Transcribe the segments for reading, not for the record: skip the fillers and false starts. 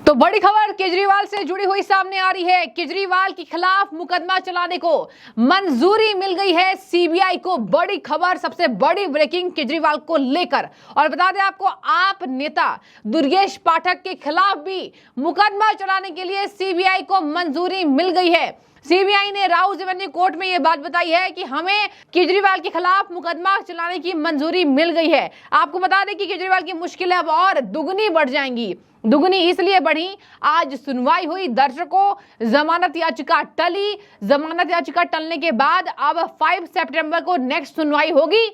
तो बड़ी खबर केजरीवाल से जुड़ी हुई सामने आ रही है। केजरीवाल के खिलाफ मुकदमा चलाने को मंजूरी मिल गई है सीबीआई को। बड़ी खबर, सबसे बड़ी ब्रेकिंग केजरीवाल को लेकर। और बता दें आपको, आप नेता दुर्गेश पाठक के खिलाफ भी मुकदमा चलाने के लिए सीबीआई को मंजूरी मिल गई है। सीबीआई ने राउज एवेन्यू कोर्ट में यह बात बताई है कि हमें केजरीवाल के खिलाफ मुकदमा चलाने की मंजूरी मिल गई है। आपको बता दें कि केजरीवाल की मुश्किलें अब और दुगनी बढ़ जाएंगी। दुगनी इसलिए बढ़ी, आज सुनवाई हुई, दर्शकों जमानत याचिका टली। जमानत याचिका टलने के बाद अब 5 सितंबर को नेक्स्ट सुनवाई होगी।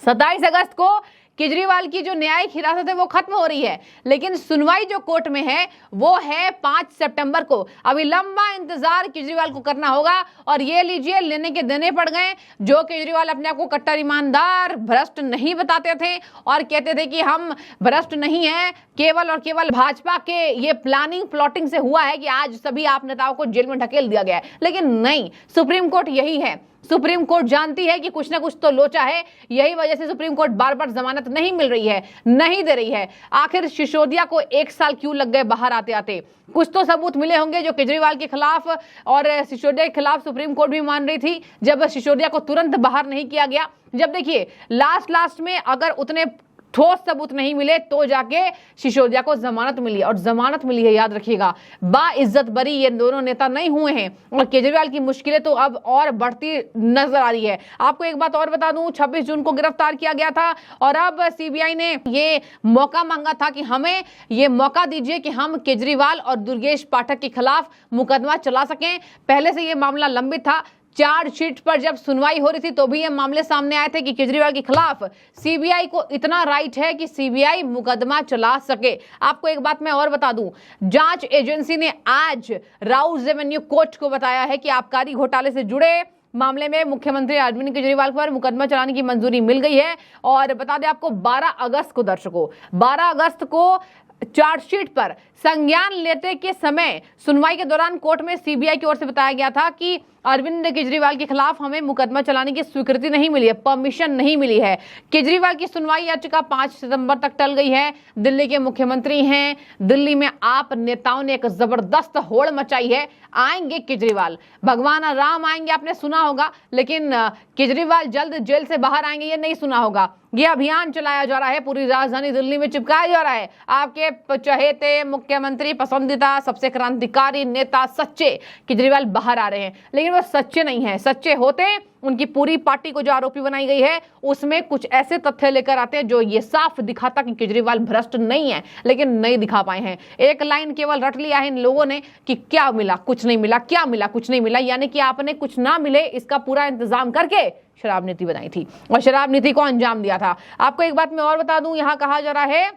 27 अगस्त को केजरीवाल की जो न्यायिक हिरासत है वो खत्म हो रही है, लेकिन सुनवाई जो कोर्ट में है वो है 5 सितंबर को। अभी लंबा इंतजार केजरीवाल को करना होगा। और ये लीजिए, लेने के देने पड़ गए। जो केजरीवाल अपने आप को कट्टर ईमानदार, भ्रष्ट नहीं बताते थे और कहते थे कि हम भ्रष्ट नहीं हैं, केवल और केवल भाजपा के ये प्लॉटिंग से हुआ है कि आज सभी आप नेताओं को जेल में ढकेल दिया गया है। लेकिन नहीं, सुप्रीम कोर्ट यही है। सुप्रीम कोर्ट जानती है कि कुछ ना कुछ तो लोचा है। यही वजह से सुप्रीम कोर्ट बार बार जमानत नहीं मिल रही है, नहीं दे रही है। आखिर सिसोदिया को 1 साल क्यों लग गए बाहर आते आते? कुछ तो सबूत मिले होंगे जो केजरीवाल के खिलाफ और सिसोदिया के खिलाफ सुप्रीम कोर्ट भी मान रही थी, जब सिसोदिया को तुरंत बाहर नहीं किया गया। जब देखिए लास्ट में अगर उतने ठोस सबूत नहीं मिले तो जाके सिसोदिया को जमानत मिली, और जमानत मिली है, याद रखिएगा। बाइज्जत बरी ये दोनों नेता नहीं हुए हैं। और केजरीवाल की मुश्किलें तो अब और बढ़ती नजर आ रही है। आपको एक बात और बता दूं, 26 जून को गिरफ्तार किया गया था और अब सीबीआई ने ये मौका मांगा था कि हमें ये मौका दीजिए कि हम केजरीवाल और दुर्गेश पाठक के खिलाफ मुकदमा चला सकें। पहले से ये मामला लंबित था। चार्जशीट पर जब सुनवाई हो रही थी तो भी ये मामले सामने आए थे कि केजरीवाल के खिलाफ सीबीआई को इतना राइट है कि सीबीआई मुकदमा चला सके। आपको एक बात मैं और बता दूं, जांच एजेंसी ने आज राउज एवेन्यू कोर्ट को बताया है कि आबकारी घोटाले से जुड़े मामले में मुख्यमंत्री अरविंद केजरीवाल पर मुकदमा चलाने की मंजूरी मिल गई है। और बता दें आपको, 12 अगस्त को दर्शकों, 12 अगस्त को चार्जशीट पर संज्ञान लेते के समय सुनवाई के दौरान कोर्ट में सीबीआई की ओर से बताया गया था कि अरविंद केजरीवाल के खिलाफ हमें मुकदमा चलाने की स्वीकृति नहीं मिली है, परमिशन नहीं मिली है। केजरीवाल की सुनवाई याचिका 5 सितंबर तक टल गई है। दिल्ली के मुख्यमंत्री हैं, दिल्ली में आप नेताओं ने एक जबरदस्त होड़ मचाई है। आएंगे केजरीवाल, भगवान राम आएंगे, आपने सुना होगा, लेकिन केजरीवाल जल्द जेल से बाहर आएंगे ये नहीं सुना होगा। ये अभियान चलाया जा रहा है, पूरी राजधानी दिल्ली में चिपकाया जा रहा है। आपके चहेते मुख्यमंत्री, पसंदीदा, सबसे क्रांतिकारी नेता सच्चे केजरीवाल बाहर आ रहे हैं, लेकिन वो सच्चे नहीं है। सच्चे होते उनकी पूरी पार्टी को जो आरोपी बनाई गई है उसमें कुछ ऐसे तथ्य लेकर आते हैं जो ये साफ दिखाता कि केजरीवाल भ्रष्ट नहीं है, लेकिन नहीं दिखा पाए हैं। एक लाइन केवल रट लिया है इन लोगों ने कि क्या मिला, कुछ नहीं मिला, क्या मिला, कुछ नहीं मिला। यानी कि आपने कुछ ना मिले इसका पूरा इंतजाम करके शराब नीति बनाई थी और शराब नीति को अंजाम दिया था। आपको एक बात मैं और बता दूं, यहां कहा जा रहा है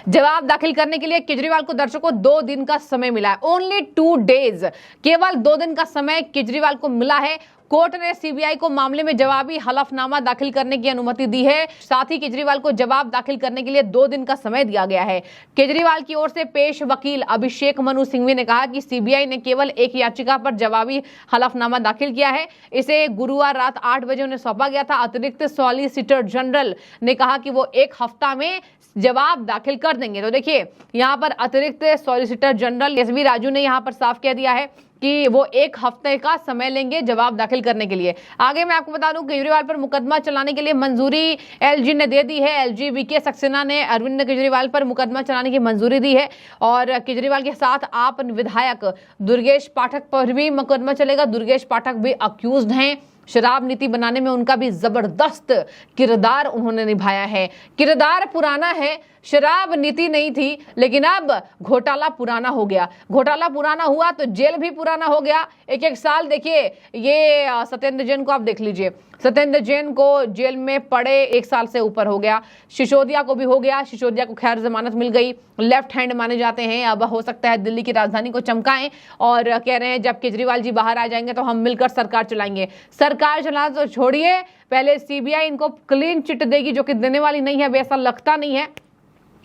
जवाब दाखिल करने के लिए केजरीवाल को दर्शकों 2 दिन का समय मिला है। ओनली 2 डेज, केवल 2 दिन का समय केजरीवाल को मिला है। कोर्ट ने सीबीआई को मामले में जवाबी हलफनामा दाखिल करने की अनुमति दी है। साथ ही केजरीवाल को जवाब दाखिल करने के लिए 2 दिन का समय दिया गया है। केजरीवाल की ओर से पेश वकील अभिषेक मनु सिंघवी ने कहा कि सीबीआई ने केवल एक याचिका पर जवाबी हलफनामा दाखिल किया है। इसे गुरुवार रात 8 बजे उन्हें सौंपा गया था। अतिरिक्त सॉलिसिटर जनरल ने कहा कि वो 1 हफ्ता में जवाब दाखिल कर देंगे। तो देखिए, यहाँ पर अतिरिक्त सॉलिसिटर जनरल एसवी राजू ने यहाँ पर साफ कह दिया है कि वो 1 हफ्ते का समय लेंगे जवाब दाखिल करने के लिए। आगे मैं आपको बता दूं, केजरीवाल पर मुकदमा चलाने के लिए मंजूरी एलजी ने दे दी है। एलजी वीके सक्सेना ने अरविंद केजरीवाल पर मुकदमा चलाने की मंजूरी दी है। और केजरीवाल के साथ आप विधायक दुर्गेश पाठक पर भी मुकदमा चलेगा। दुर्गेश पाठक भी अक्यूज्ड हैं। शराब नीति बनाने में उनका भी जबरदस्त किरदार उन्होंने निभाया है। किरदार पुराना है, शराब नीति नहीं थी, लेकिन अब घोटाला पुराना हो गया। घोटाला पुराना हुआ तो जेल भी पुराना हो गया। 1-1 साल देखिए, ये सत्येंद्र जैन को आप देख लीजिए, सत्येंद्र जैन को जेल में पड़े 1 साल से ऊपर हो गया। सिसोदिया को भी हो गया। सिसोदिया को खैर जमानत मिल गई, लेफ्ट हैंड माने जाते हैं। अब हो सकता है दिल्ली की राजधानी को चमकाएं और कह रहे हैं जब केजरीवाल जी बाहर आ जाएंगे तो हम मिलकर सरकार चलाएंगे। सरकार चलाना तो छोड़िए, पहले सीबीआई इनको क्लीन चिट देगी, जो कि देने वाली नहीं है, वैसा लगता नहीं है।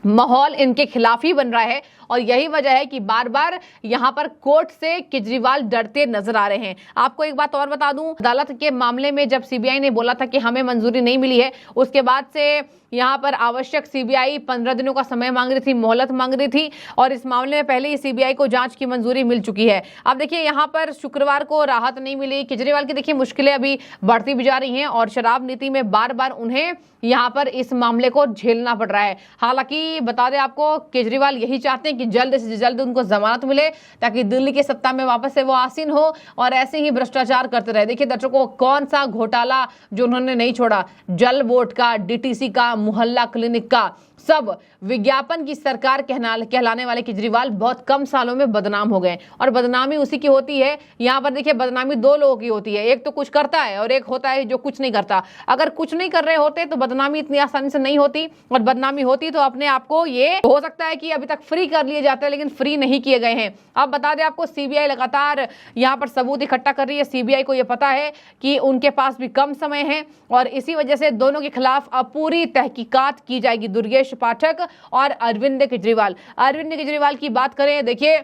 माहौल इनके खिलाफ ही बन रहा है और यही वजह है कि बार बार यहां पर कोर्ट से केजरीवाल डरते नजर आ रहे हैं। आपको एक बात और बता दूं, अदालत के मामले में जब सीबीआई ने बोला था कि हमें मंजूरी नहीं मिली है, उसके बाद से यहाँ पर आवश्यक सीबीआई 15 दिनों का समय मांग रही थी, मोहलत मांग रही थी, और इस मामले में पहले ही सीबीआई को जांच की मंजूरी मिल चुकी है। अब देखिए यहाँ पर शुक्रवार को राहत नहीं मिली। केजरीवाल की देखिए मुश्किलें अभी बढ़ती भी जा रही हैं और शराब नीति में बार बार उन्हें यहाँ पर इस मामले को झेलना पड़ रहा है। हालांकि बता दें आपको, केजरीवाल यही चाहते हैं कि जल्द से जल्द उनको जमानत मिले ताकि दिल्ली की सत्ता में वापस से वो आसीन हो और ऐसे ही भ्रष्टाचार करते रहे। देखिए दर्शकों, कौन सा घोटाला जो उन्होंने नहीं छोड़ा, जल बोर्ड का, डीटीसी का, मोहल्ला क्लिनिक का, सब विज्ञापन की सरकार कहलाने वाले केजरीवाल बहुत कम सालों में बदनाम हो गए। और बदनामी उसी की होती है। यहाँ पर देखिए बदनामी दो लोगों की होती है, एक तो कुछ करता है और एक होता है जो कुछ नहीं करता। अगर कुछ नहीं कर रहे होते तो बदनामी इतनी आसानी से नहीं होती, और बदनामी होती तो अपने आप को ये हो सकता है कि अभी तक फ्री कर लिए जाते हैं, लेकिन फ्री नहीं किए गए हैं। अब बता दें आपको, सीबीआई लगातार यहाँ पर सबूत इकट्ठा कर रही है। सीबीआई को यह पता है कि उनके पास भी कम समय है और इसी वजह से दोनों के खिलाफ अब पूरी तहकीकात की जाएगी। दुर्गेश पाठक और अरविंद केजरीवाल की बात करें, देखिए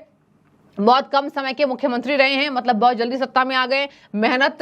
बहुत कम समय के मुख्यमंत्री रहे हैं, मतलब बहुत जल्दी सत्ता में आ गए। मेहनत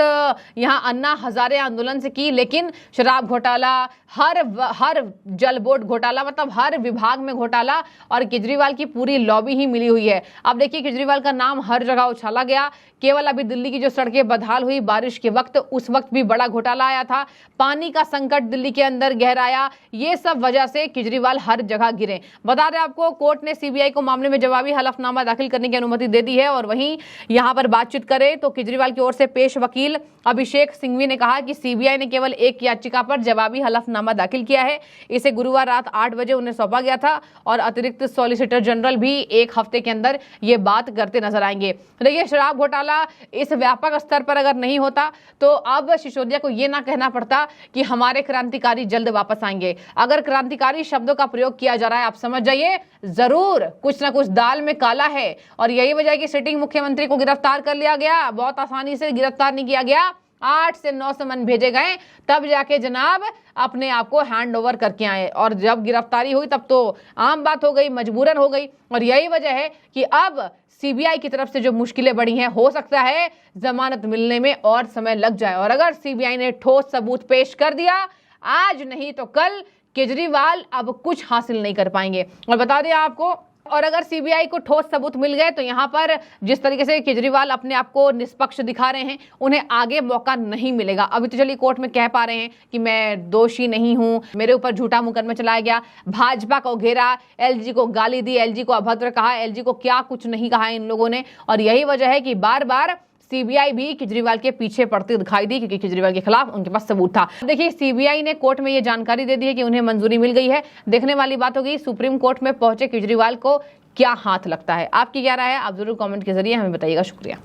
यहाँ अन्ना हजारे आंदोलन से की, लेकिन शराब घोटाला, हर जल बोर्ड घोटाला, मतलब हर विभाग में घोटाला, और केजरीवाल की पूरी लॉबी ही मिली हुई है। अब देखिए केजरीवाल का नाम हर जगह उछाला गया। केवल अभी दिल्ली की जो सड़कें बदहाल हुई बारिश के वक्त, उस वक्त भी बड़ा घोटाला आया था। पानी का संकट दिल्ली के अंदर गहराया, ये सब वजह से केजरीवाल हर जगह गिरे। बता दें आपको, कोर्ट ने सीबीआई को मामले में जवाबी हलफनामा दाखिल करने की अनुमति दे दी है। और वहीं यहां पर बातचीत करें तो केजरीवाल की ओर से पेश वकील अभिषेक सिंघवी ने कहा कि सीबीआई ने केवल एक याचिका पर जवाबी हलफनामा दाखिल किया है। इसे गुरुवार रात 8 बजे उन्हें सौंपा गया था और अतिरिक्त सॉलिसिटर जनरल भी 1 हफ्ते के अंदर ये बात करते नजर आएंगे। देखिए शराब घोटाला इस व्यापक स्तर पर अगर नहीं होता तो अब सिसोदिया को यह ना कहना पड़ता कि हमारे क्रांतिकारी जल्द वापस आएंगे। अगर क्रांतिकारी शब्दों का प्रयोग किया जा रहा है, आप समझ जाइए जरूर कुछ ना कुछ दाल में काला है। और यही वजह है कि सिटिंग मुख्यमंत्री को गिरफ्तार कर लिया गया। बहुत आसानी से गिरफ्तार नहीं किया गया, 8 से 9 समन भेजे गए, तब जाके जनाब अपने आप को हैंड ओवर करके आए। और जब गिरफ्तारी हुई तब तो आम बात हो गई, मजबूरन हो गई। और यही वजह है कि अब सीबीआई की तरफ से जो मुश्किलें बढ़ी हैं, हो सकता है जमानत मिलने में और समय लग जाए। और अगर सीबीआई ने ठोस सबूत पेश कर दिया, आज नहीं तो कल केजरीवाल अब कुछ हासिल नहीं कर पाएंगे। और बता दें आपको, और अगर सीबीआई को ठोस सबूत मिल गए तो यहाँ पर जिस तरीके से केजरीवाल अपने आप को निष्पक्ष दिखा रहे हैं, उन्हें आगे मौका नहीं मिलेगा। अभी तो चलिए कोर्ट में कह पा रहे हैं कि मैं दोषी नहीं हूं, मेरे ऊपर झूठा मुकदमा चलाया गया, भाजपा को घेरा, एलजी को गाली दी, एलजी को अभद्र कहा, एलजी को क्या कुछ नहीं कहा इन लोगों ने। और यही वजह है कि बार बार सीबीआई भी केजरीवाल के पीछे पड़ती दिखाई दी, क्योंकि केजरीवाल के खिलाफ उनके पास सबूत था। देखिए सीबीआई ने कोर्ट में ये जानकारी दे दी है कि उन्हें मंजूरी मिल गई है। देखने वाली बात होगी सुप्रीम कोर्ट में पहुंचे केजरीवाल को क्या हाथ लगता है। आपकी क्या राय है, आप जरूर कमेंट के जरिए हमें बताइएगा। शुक्रिया।